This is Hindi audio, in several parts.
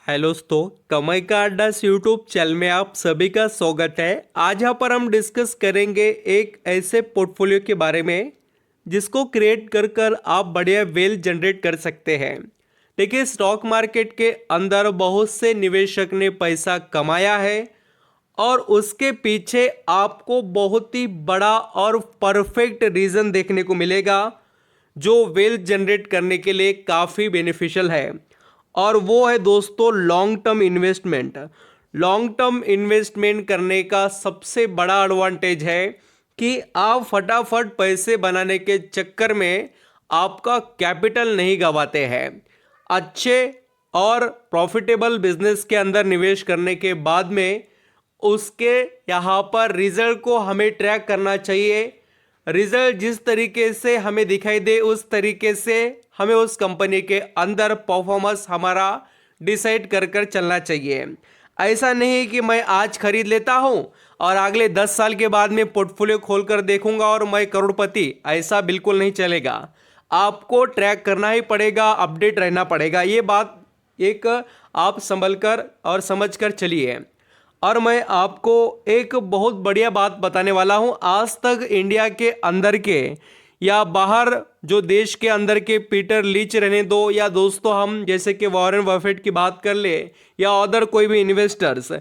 हेलो दोस्तों, कमाई का अड्डा यूट्यूब चैनल में आप सभी का स्वागत है। आज यहाँ पर हम डिस्कस करेंगे एक ऐसे पोर्टफोलियो के बारे में जिसको क्रिएट कर कर आप बढ़िया वेल्थ जनरेट कर सकते हैं। देखिए, स्टॉक मार्केट के अंदर बहुत से निवेशक ने पैसा कमाया है और उसके पीछे आपको बहुत ही बड़ा और परफेक्ट रीज़न देखने को मिलेगा जो वेल्थ जनरेट करने के लिए काफ़ी बेनिफिशियल है। और वो है दोस्तों long term investment. Long term investment करने का सबसे बड़ा एडवांटेज है कि आप फटाफट पैसे बनाने के चक्कर में आपका कैपिटल नहीं गंवाते हैं। अच्छे और प्रॉफिटेबल बिजनेस के अंदर निवेश करने के बाद में उसके यहाँ पर रिजल्ट को हमें ट्रैक करना चाहिए। रिजल्ट जिस तरीके से हमें दिखाई दे उस तरीके से हमें उस कंपनी के अंदर परफॉर्मेंस हमारा डिसाइड कर कर चलना चाहिए। ऐसा नहीं कि मैं आज खरीद लेता हूं और अगले 10 साल के बाद में पोर्टफोलियो खोलकर देखूंगा और मैं करोड़पति। ऐसा बिल्कुल नहीं चलेगा। आपको ट्रैक करना ही पड़ेगा, अपडेट रहना पड़ेगा। ये बात एक आप संभल कर और समझ कर चलिए। और मैं आपको एक बहुत बढ़िया बात बताने वाला हूं। आज तक इंडिया के अंदर के या बाहर जो देश के अंदर के पीटर लिंच रहने दो, या दोस्तों हम जैसे कि वॉरेन बफेट की बात कर ले या अदर कोई भी इन्वेस्टर्स,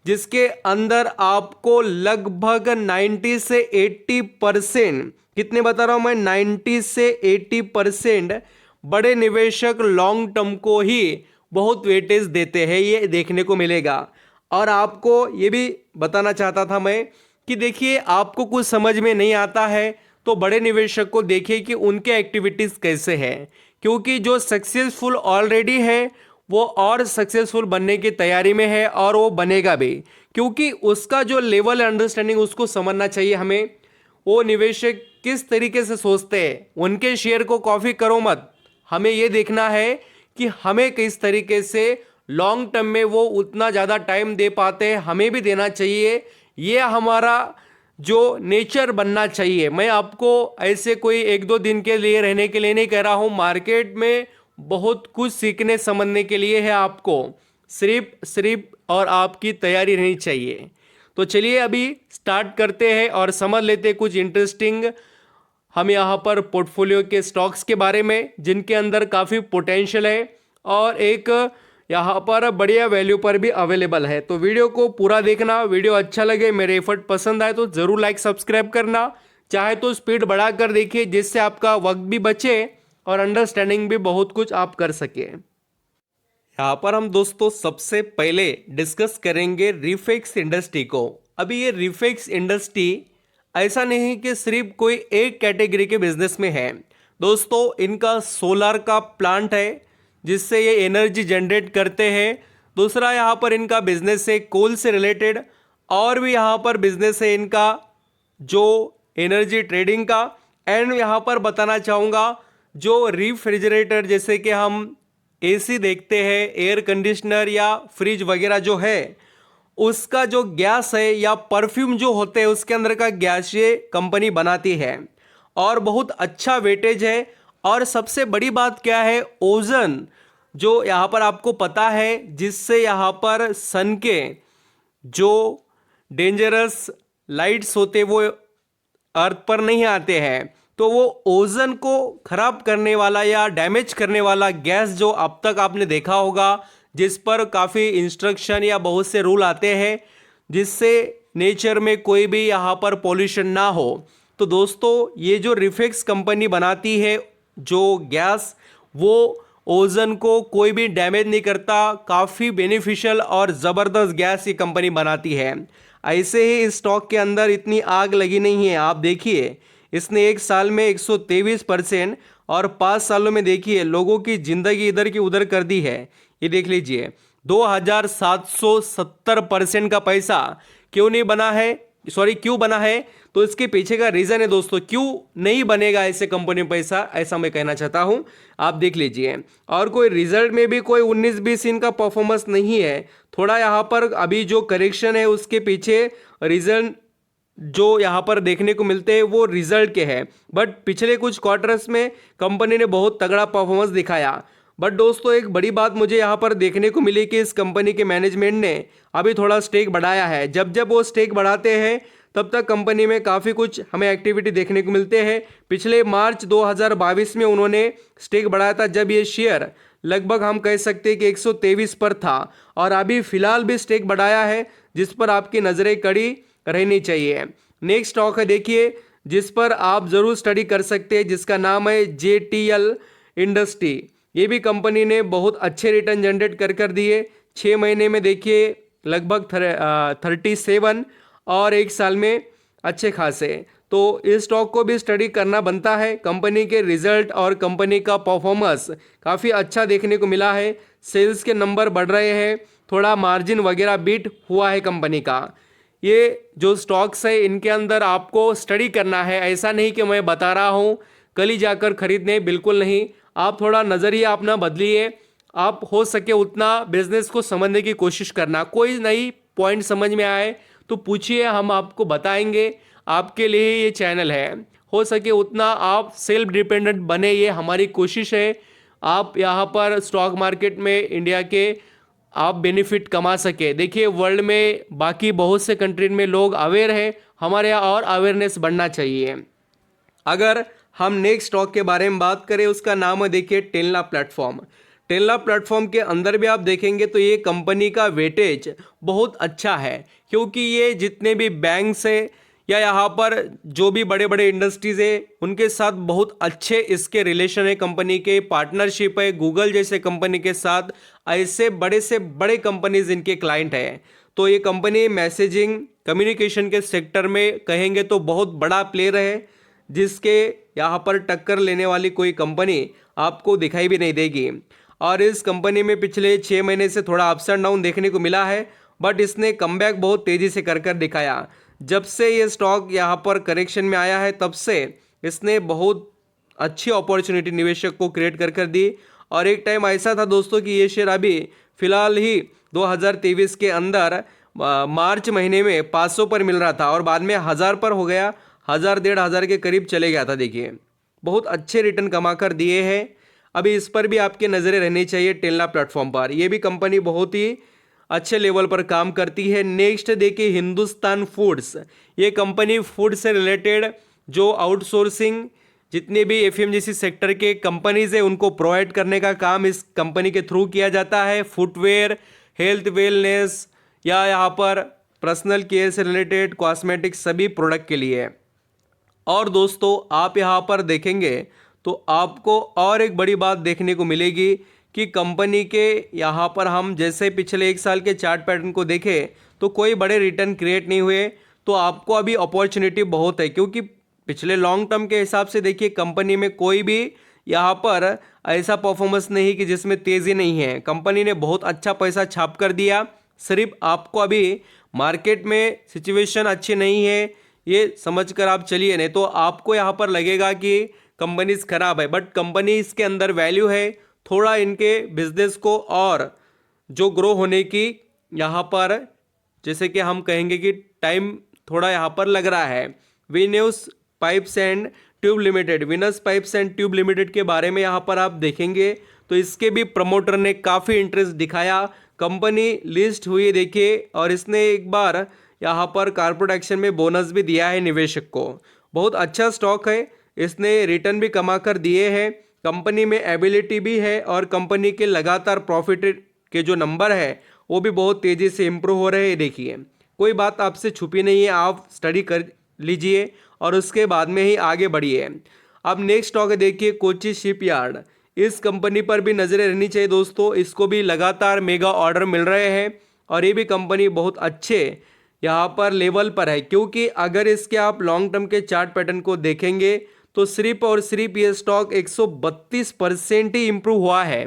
जिसके अंदर आपको लगभग 90 से 80%, कितने बता रहा हूं मैं, 90 से 80% बड़े निवेशक लॉन्ग टर्म को ही बहुत वेटेज देते हैं, ये देखने को मिलेगा। और आपको ये भी बताना चाहता था मैं कि देखिए, आपको कुछ समझ में नहीं आता है तो बड़े निवेशक को देखिए कि उनके एक्टिविटीज़ कैसे हैं, क्योंकि जो सक्सेसफुल ऑलरेडी है वो और सक्सेसफुल बनने की तैयारी में है और वो बनेगा भी, क्योंकि उसका जो लेवल अंडरस्टैंडिंग उसको समझना चाहिए हमें। वो निवेशक किस तरीके से सोचते हैं, उनके शेयर को कॉपी करो मत। हमें ये देखना है कि हमें किस तरीके से लॉन्ग टर्म में वो उतना ज़्यादा टाइम दे पाते हैं, हमें भी देना चाहिए। ये हमारा जो नेचर बनना चाहिए। मैं आपको ऐसे कोई 1-2 दिन के लिए रहने के लिए नहीं कह रहा हूँ। मार्केट में बहुत कुछ सीखने समझने के लिए है, आपको सिर्फ और आपकी तैयारी रहनी चाहिए। तो चलिए अभी स्टार्ट करते हैं और समझ लेते हैं कुछ इंटरेस्टिंग हम यहाँ पर पोर्टफोलियो के स्टॉक्स के बारे में, जिनके अंदर काफ़ी पोटेंशियल है और एक यहाँ पर बढ़िया वैल्यू पर भी अवेलेबल है। तो वीडियो को पूरा देखना। वीडियो अच्छा लगे, मेरे एफर्ट पसंद आए तो ज़रूर लाइक सब्सक्राइब करना। चाहे तो स्पीड बढ़ाकर देखिए, जिससे आपका वक्त भी बचे और अंडरस्टैंडिंग भी बहुत कुछ आप कर सके। यहाँ पर हम दोस्तों सबसे पहले डिस्कस करेंगे रिफेक्स इंडस्ट्री को। अभी ये रिफेक्स इंडस्ट्री ऐसा नहीं कि सिर्फ कोई एक कैटेगरी के बिजनेस में है दोस्तों। इनका सोलर का प्लांट है जिससे ये एनर्जी जनरेट करते हैं। दूसरा यहाँ पर इनका बिजनेस है कोल से रिलेटेड, और भी यहाँ पर बिजनेस है इनका जो एनर्जी ट्रेडिंग का। एंड यहाँ पर बताना चाहूँगा जो रेफ्रिजरेटर, जैसे कि हम एसी देखते हैं, एयर कंडीशनर या फ्रिज वगैरह जो है, उसका जो गैस है या परफ्यूम जो होते हैं उसके अंदर का गैस ये कंपनी बनाती है और बहुत अच्छा वेटेज है। और सबसे बड़ी बात क्या है, ओजन, जो यहाँ पर आपको पता है, जिससे यहाँ पर सन के जो डेंजरस लाइट्स होते वो अर्थ पर नहीं आते हैं, तो वो ओजन को खराब करने वाला या डैमेज करने वाला गैस जो अब तक आपने देखा होगा, जिस पर काफ़ी इंस्ट्रक्शन या बहुत से रूल आते हैं जिससे नेचर में कोई भी यहाँ पर पॉल्यूशन ना हो। तो दोस्तों ये जो रिफेक्स कंपनी बनाती है जो गैस, वो ओजन को कोई भी डैमेज नहीं करता। काफ़ी बेनिफिशियल और ज़बरदस्त गैस ये कंपनी बनाती है। ऐसे ही इस स्टॉक के अंदर इतनी आग लगी नहीं है। आप देखिए, इसने एक साल में 123% और 5 सालों में देखिए लोगों की ज़िंदगी इधर की उधर कर दी है। ये देख लीजिए, 2770% का पैसा क्यों नहीं बना है, क्यों बना है, तो इसके पीछे का रीज़न है दोस्तों। क्यों नहीं बनेगा ऐसे कंपनी में पैसा, ऐसा मैं कहना चाहता हूं। आप देख लीजिए, और कोई रिजल्ट में भी कोई 19-20 इनका परफॉर्मेंस नहीं है। थोड़ा यहाँ पर अभी जो करेक्शन है उसके पीछे रीज़न जो यहाँ पर देखने को मिलते हैं वो रिजल्ट के हैं, बट पिछले कुछ क्वार्टर्स में कंपनी ने बहुत तगड़ा परफॉर्मेंस दिखाया। बट दोस्तों एक बड़ी बात मुझे यहाँ पर देखने को मिली कि इस कंपनी के मैनेजमेंट ने अभी थोड़ा स्टेक बढ़ाया है। जब जब वो स्टेक बढ़ाते हैं तब तक कंपनी में काफ़ी कुछ हमें एक्टिविटी देखने को मिलते हैं। पिछले मार्च 2022 में उन्होंने स्टेक बढ़ाया था, जब ये शेयर लगभग हम कह सकते हैं कि 123 पर था, और अभी फिलहाल भी स्टेक बढ़ाया है, जिस पर आपकी नज़रें कड़ी रहनी चाहिए। नेक्स्ट स्टॉक है देखिए, जिस पर आप ज़रूर स्टडी कर सकते हैं, जिसका नाम है JTL इंडस्ट्री। ये भी कंपनी ने बहुत अच्छे रिटर्न जनरेट कर दिए। 6 महीने में देखिए लगभग 37 और 1 साल में अच्छे खासे। तो इस स्टॉक को भी स्टडी करना बनता है। कंपनी के रिजल्ट और कंपनी का परफॉर्मेंस काफ़ी अच्छा देखने को मिला है। सेल्स के नंबर बढ़ रहे हैं, थोड़ा मार्जिन वगैरह बीट हुआ है कंपनी का। ये जो स्टॉक्स है इनके अंदर आपको स्टडी करना है, ऐसा नहीं कि मैं बता रहा हूँ कल ही जाकर खरीदने, बिल्कुल नहीं। आप थोड़ा नज़रिया अपना बदलिए, आप हो सके उतना बिजनेस को समझने की कोशिश करना। कोई नई पॉइंट समझ में आए तो पूछिए, हम आपको बताएंगे। आपके लिए ये चैनल है, हो सके उतना आप सेल्फ डिपेंडेंट बने, ये हमारी कोशिश है। आप यहाँ पर स्टॉक मार्केट में इंडिया के आप बेनिफिट कमा सके। देखिए वर्ल्ड में बाकी बहुत से कंट्री में लोग अवेयर है, हमारे यहाँ और अवेयरनेस बढ़ना चाहिए। अगर हम नेक्स्ट स्टॉक के बारे में बात करें, उसका नाम है देखिए टेल्ला प्लेटफॉर्म। टेल्ला प्लेटफॉर्म के अंदर भी आप देखेंगे तो ये कंपनी का वेटेज बहुत अच्छा है, क्योंकि ये जितने भी बैंक्स है या यहाँ पर जो भी बड़े बड़े इंडस्ट्रीज है उनके साथ बहुत अच्छे इसके रिलेशन है, कंपनी के पार्टनरशिप है। गूगल जैसे कंपनी के साथ ऐसे बड़े से बड़े कंपनीज इनके क्लाइंट है। तो ये कंपनी मैसेजिंग कम्युनिकेशन के सेक्टर में कहेंगे तो बहुत बड़ा प्लेयर है, जिसके यहाँ पर टक्कर लेने वाली कोई कंपनी आपको दिखाई भी नहीं देगी। और इस कंपनी में पिछले 6 महीने से थोड़ा अप्स एंड डाउन देखने को मिला है, बट इसने कमबैक बहुत तेज़ी से कर दिखाया। जब से ये स्टॉक यहाँ पर करेक्शन में आया है तब से इसने बहुत अच्छी अपॉर्चुनिटी निवेशक को क्रिएट कर दी। और एक टाइम ऐसा था दोस्तों कि ये शेयर अभी फिलहाल ही 2023 के अंदर मार्च महीने में 500 पर मिल रहा था और बाद में 1000 पर हो गया, 1000-1500 के करीब चले गया था। देखिए बहुत अच्छे रिटर्न कमा कर दिए हैं। अभी इस पर भी आपकी नज़रें रहनी चाहिए टेल्ला प्लेटफॉर्म पर। यह भी कंपनी बहुत ही अच्छे लेवल पर काम करती है। नेक्स्ट देखिए हिंदुस्तान फूड्स। ये कंपनी फूड से रिलेटेड जो आउटसोर्सिंग जितने भी FMGC सेक्टर के कंपनीज है उनको प्रोवाइड करने का काम इस कंपनी के थ्रू किया जाता है। फुटवेयर, हेल्थ, वेलनेस या यहाँ पर पर्सनल केयर से रिलेटेड कॉस्मेटिक्स सभी प्रोडक्ट के लिए। और दोस्तों आप यहाँ पर देखेंगे तो आपको और एक बड़ी बात देखने को मिलेगी कि कंपनी के यहाँ पर हम जैसे पिछले 1 साल के चार्ट पैटर्न को देखें तो कोई बड़े रिटर्न क्रिएट नहीं हुए। तो आपको अभी अपॉर्चुनिटी बहुत है, क्योंकि पिछले लॉन्ग टर्म के हिसाब से देखिए कंपनी में कोई भी यहाँ पर ऐसा परफॉर्मेंस नहीं कि जिसमें तेज़ी नहीं है। कंपनी ने बहुत अच्छा पैसा छाप कर दिया। सिर्फ आपको अभी मार्केट में सिचुएशन अच्छी नहीं है ये समझकर आप चलिए, नहीं तो आपको यहाँ पर लगेगा कि कंपनीज खराब है, बट कंपनी इसके अंदर वैल्यू है। थोड़ा इनके बिजनेस को और जो ग्रो होने की यहाँ पर जैसे कि हम कहेंगे कि टाइम थोड़ा यहाँ पर लग रहा है। Venus pipes and tube limited के बारे में यहाँ पर आप देखेंगे तो इसके भी प्रमोटर ने काफ़ी इंटरेस्ट दिखाया। कंपनी लिस्ट हुई देखिए, और इसने एक बार यहाँ पर कॉर्पोरेट एक्शन में बोनस भी दिया है निवेशक को। बहुत अच्छा स्टॉक है, इसने रिटर्न भी कमा कर दिए हैं। कंपनी में एबिलिटी भी है और कंपनी के लगातार प्रॉफिट के जो नंबर है वो भी बहुत तेज़ी से इम्प्रूव हो रहे हैं। देखिए कोई बात आपसे छुपी नहीं है, आप स्टडी कर लीजिए और उसके बाद में ही आगे बढ़िए। अब नेक्स्ट स्टॉक है देखिए कोची शिपयार्ड। इस कंपनी पर भी नज़रें रहनी चाहिए दोस्तों, इसको भी लगातार मेगा ऑर्डर मिल रहे हैं और ये भी कंपनी बहुत अच्छे यहाँ पर लेवल पर है, क्योंकि अगर इसके आप लॉन्ग टर्म के चार्ट पैटर्न को देखेंगे तो सिर्फ और सिर्फ ये स्टॉक 132% ही इम्प्रूव हुआ है।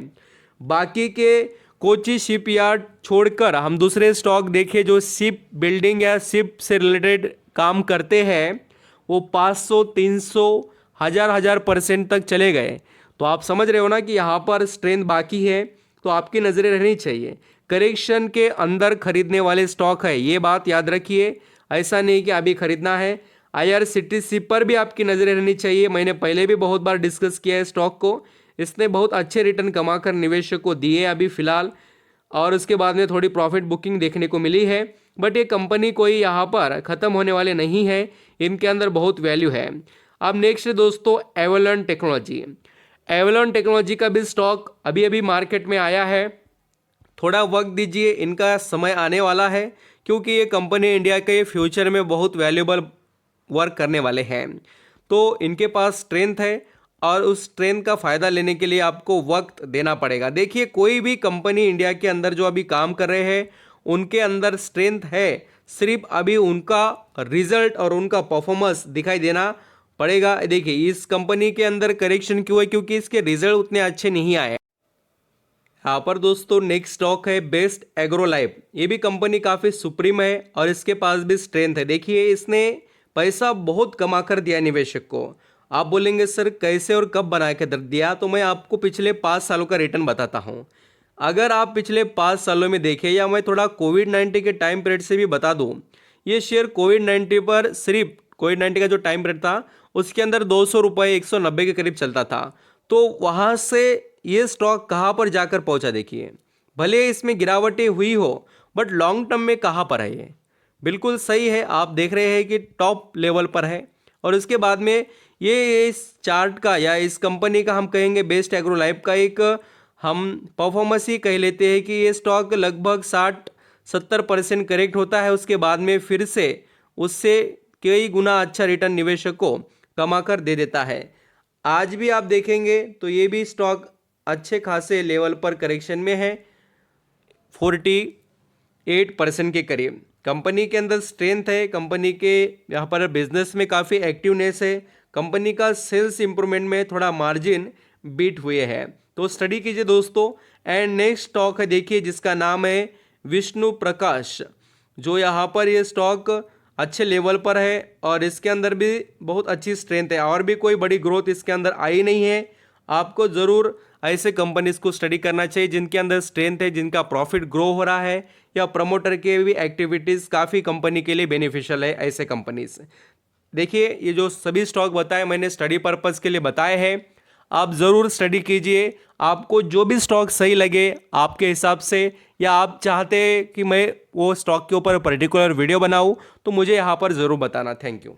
बाकी के कोची शिपयार्ड छोड़कर हम दूसरे स्टॉक देखें जो शिप बिल्डिंग या शिप से रिलेटेड काम करते हैं, वो 500, 300, 1000% तक चले गए। तो आप समझ रहे हो ना कि यहाँ पर स्ट्रेंथ बाकी है, तो आपकी नज़रें रहनी चाहिए। करेक्शन के अंदर खरीदने वाले स्टॉक है, ये बात याद रखिए। ऐसा नहीं कि अभी खरीदना है। IRCTC पर भी आपकी नज़रें रहनी चाहिए। मैंने पहले भी बहुत बार डिस्कस किया है स्टॉक को। इसने बहुत अच्छे रिटर्न कमाकर निवेशक को दिए अभी फिलहाल, और उसके बाद में थोड़ी प्रॉफिट बुकिंग देखने को मिली है। बट ये कंपनी कोई यहाँ पर ख़त्म होने वाले नहीं है, इनके अंदर बहुत वैल्यू है। अब नेक्स्ट दोस्तों एवलॉन टेक्नोलॉजी। एवलॉन टेक्नोलॉजी का भी स्टॉक अभी अभी मार्केट में आया है, थोड़ा वक्त दीजिए, इनका समय आने वाला है, क्योंकि ये कंपनी इंडिया के फ्यूचर में बहुत वैल्यूबल वर्क करने वाले हैं। तो इनके पास स्ट्रेंथ है और उस स्ट्रेंथ का फ़ायदा लेने के लिए आपको वक्त देना पड़ेगा। देखिए कोई भी कंपनी इंडिया के अंदर जो अभी काम कर रहे हैं उनके अंदर स्ट्रेंथ है, सिर्फ अभी उनका रिजल्ट और उनका परफॉर्मेंस दिखाई देना पड़ेगा। देखिए इस कंपनी के अंदर करेक्शन क्यों है, क्योंकि इसके रिजल्ट उतने अच्छे नहीं आए। यहाँ पर दोस्तों नेक्स्ट स्टॉक है बेस्ट एग्रो लाइफ। ये भी कंपनी काफ़ी सुप्रीम है और इसके पास भी स्ट्रेंथ है। देखिए इसने पैसा बहुत कमा कर दिया निवेशक को। आप बोलेंगे सर कैसे और कब बना के दिया, तो मैं आपको पिछले 5 सालों का रिटर्न बताता हूँ। अगर आप पिछले 5 सालों में देखें, या मैं थोड़ा कोविड-19 के टाइम पीरियड से भी बता दूँ, ये शेयर कोविड-19 पर सिर्फ कोविड-19 का जो टाइम पीरियड था उसके अंदर 200 रुपये 190 के करीब चलता था। तो वहाँ से ये स्टॉक कहाँ पर जाकर पहुँचा देखिए। भले इसमें गिरावटें हुई हो बट लॉन्ग टर्म में कहाँ पर है ये, बिल्कुल सही है। आप देख रहे हैं कि टॉप लेवल पर है। और उसके बाद में ये इस चार्ट का या इस कंपनी का हम कहेंगे बेस्ट एग्रो लाइफ का एक हम परफॉर्मेंस ही कह लेते हैं कि ये स्टॉक लगभग 60-70% करेक्ट होता है, उसके बाद में फिर से उससे कई गुना अच्छा रिटर्न निवेशक को कमा कर दे देता है। आज भी आप देखेंगे तो ये भी स्टॉक अच्छे खासे लेवल पर करेक्शन में है, 48% के करीब। कंपनी के अंदर स्ट्रेंथ है, कंपनी के यहाँ पर बिजनेस में काफ़ी एक्टिवनेस है, कंपनी का सेल्स इंप्रूवमेंट में थोड़ा मार्जिन बीट हुए हैं। तो स्टडी कीजिए दोस्तों। एंड नेक्स्ट स्टॉक है देखिए जिसका नाम है विष्णु प्रकाश, जो यहाँ पर ये स्टॉक अच्छे लेवल पर है और इसके अंदर भी बहुत अच्छी स्ट्रेंथ है, और भी कोई बड़ी ग्रोथ इसके अंदर आई नहीं है। आपको ज़रूर ऐसे कंपनीज को स्टडी करना चाहिए जिनके अंदर स्ट्रेंथ है, जिनका प्रॉफिट ग्रो हो रहा है, या प्रमोटर के भी एक्टिविटीज़ काफ़ी कंपनी के लिए बेनिफिशियल है ऐसे कंपनीज। देखिए ये जो सभी स्टॉक बताए मैंने स्टडी पर्पज़ के लिए बताए हैं, आप ज़रूर स्टडी कीजिए। आपको जो भी स्टॉक सही लगे आपके हिसाब से, या आप चाहते कि मैं वो स्टॉक के ऊपर पर्टिकुलर वीडियो बनाऊं, तो मुझे यहाँ पर ज़रूर बताना। Thank you.